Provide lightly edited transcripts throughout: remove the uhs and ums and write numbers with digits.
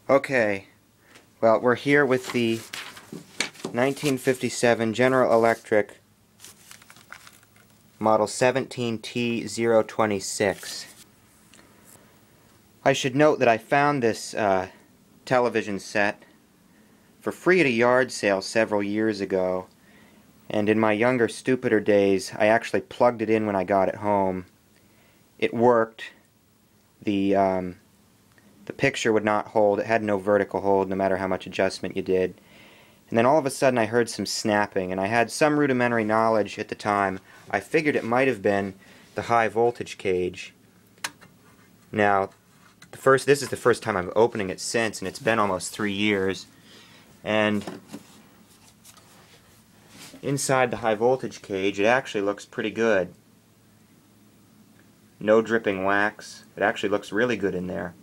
Okay, well, we're here with the 1957 General Electric Model 17T026. I should note that I found this television set for free at a yard sale several years ago, and in my younger, stupider days, I actually plugged it in when I got it home. It worked. The picture would not hold. It had no vertical hold no matter how much adjustment you did. And then all of a sudden I heard some snapping, and I had some rudimentary knowledge at the time. I figured it might have been the high voltage cage. Now, this is the first time I'm opening it since, and it's been almost 3 years. And inside the high voltage cage, it actually looks pretty good. No dripping wax. It actually looks really good in there.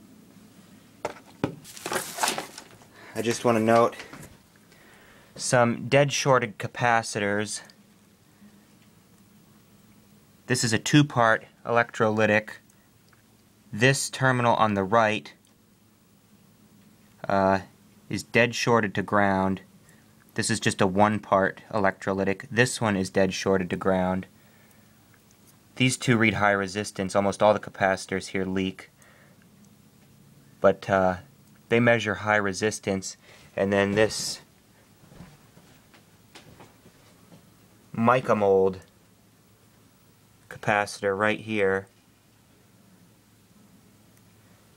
I just want to note some dead shorted capacitors. This is a two-part electrolytic. This terminal on the right is dead shorted to ground. This is just a one-part electrolytic. This one is dead shorted to ground. These two read high resistance. Almost all the capacitors here leak, but they measure high resistance. And then this mica mold capacitor right here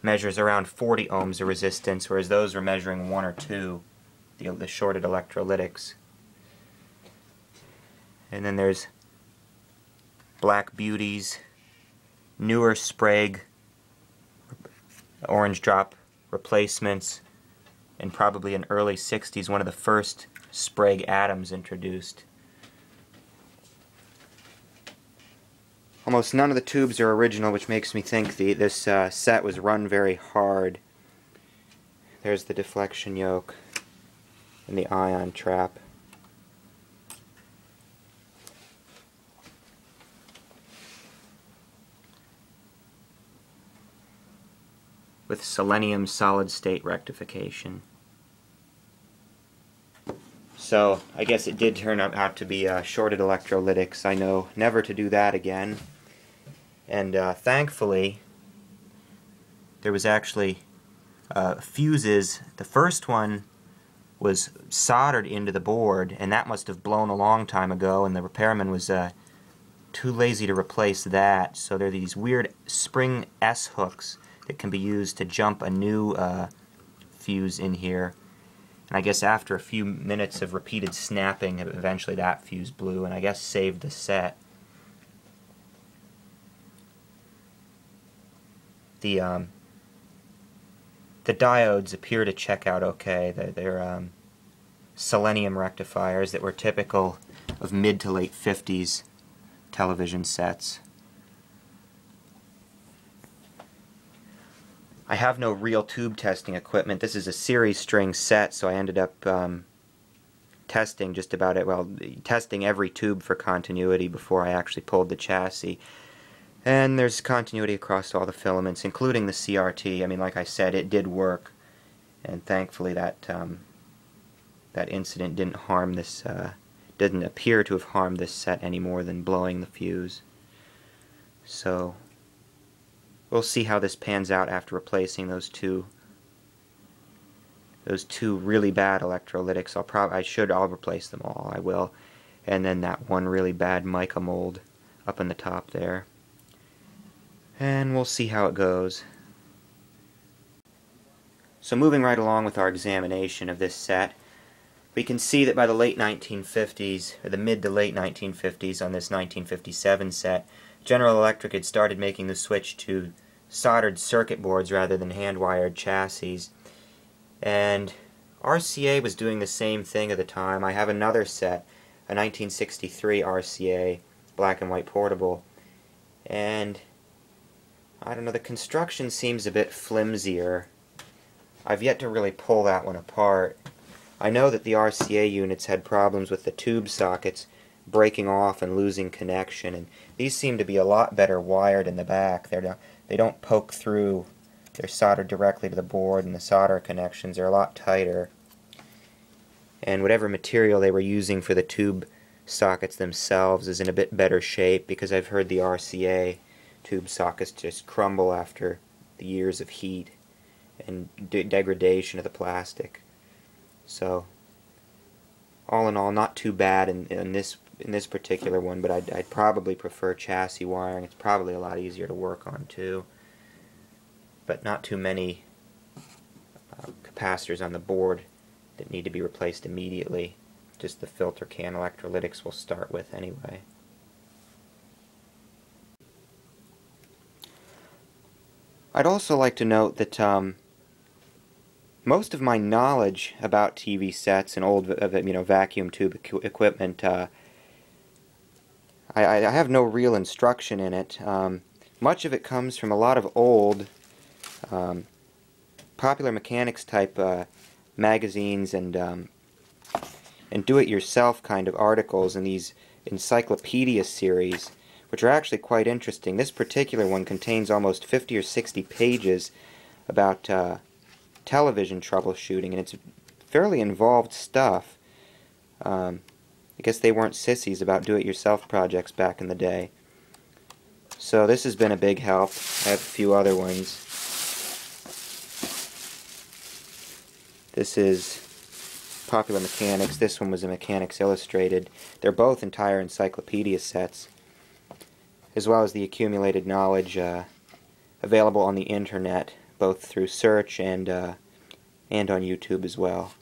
measures around 40 ohms of resistance, whereas those are measuring 1 or 2, the shorted electrolytics. And then there's Black Beauties, newer Sprague orange drop replacements, and probably in early 60s one of the first Sprague atoms introduced. Almost none of the tubes are original, which makes me think this set was run very hard. There's the deflection yoke and the ion trap. With selenium solid-state rectification. So, I guess it did turn out to be shorted electrolytics. I know never to do that again. And thankfully, there was actually fuses. The first one was soldered into the board, and that must have blown a long time ago, and the repairman was too lazy to replace that. So there are these weird spring S-hooks that can be used to jump a new fuse in here. And I guess after a few minutes of repeated snapping, eventually that fuse blew, and I guess saved the set. The diodes appear to check out okay. They're selenium rectifiers that were typical of mid to late 50s television sets. I have no real tube testing equipment. This is a series string set, so I ended up testing just about it. Well, testing every tube for continuity before I actually pulled the chassis. And there's continuity across all the filaments, including the CRT. I mean, like I said, it did work, and thankfully that incident didn't harm this. Didn't appear to have harmed this set any more than blowing the fuse. So we'll see how this pans out after replacing those two really bad electrolytics. I'll replace them all. I will. And then that one really bad mica mold up in the top there. And we'll see how it goes. So moving right along with our examination of this set, we can see that by the late 1950s, or the mid to late 1950s on this 1957 set, General Electric had started making the switch to soldered circuit boards rather than hand-wired chassis. And RCA was doing the same thing at the time. I have another set, a 1963 RCA, black and white portable, and I don't know, the construction seems a bit flimsier. I've yet to really pull that one apart. I know that the RCA units had problems with the tube sockets breaking off and losing connection, and these seem to be a lot better wired in the back. They don't poke through they're soldered directly to the board, and the solder connections are a lot tighter. And whatever material they were using for the tube sockets themselves is in a bit better shape, because I've heard the RCA tube sockets just crumble after the years of heat and degradation of the plastic. So all in all, not too bad in this particular one, but I'd probably prefer chassis wiring. It's probably a lot easier to work on too, but not too many capacitors on the board that need to be replaced immediately. Just the filter can electrolytics we'll start with anyway. I'd also like to note that most of my knowledge about TV sets and old vacuum tube equipment, I have no real instruction in it. Much of it comes from a lot of old popular mechanics type magazines and do-it-yourself kind of articles in these encyclopedia series, which are actually quite interesting. This particular one contains almost 50 or 60 pages about television troubleshooting, and it's fairly involved stuff. I guess they weren't sissies about do-it-yourself projects back in the day. So this has been a big help. I have a few other ones. This is Popular Mechanics. This one was a Mechanics Illustrated. They're both entire encyclopedia sets, as well as the accumulated knowledge available on the internet, both through search and on YouTube as well.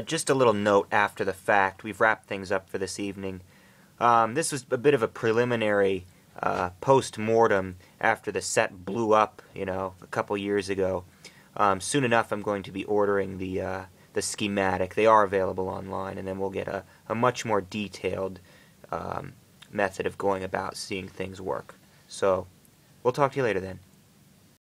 Just a little note after the fact. We've wrapped things up for this evening. This was a bit of a preliminary post-mortem after the set blew up, a couple years ago. Soon enough I'm going to be ordering the schematic. They are available online, and then we'll get a much more detailed method of going about seeing things work. So, we'll talk to you later then.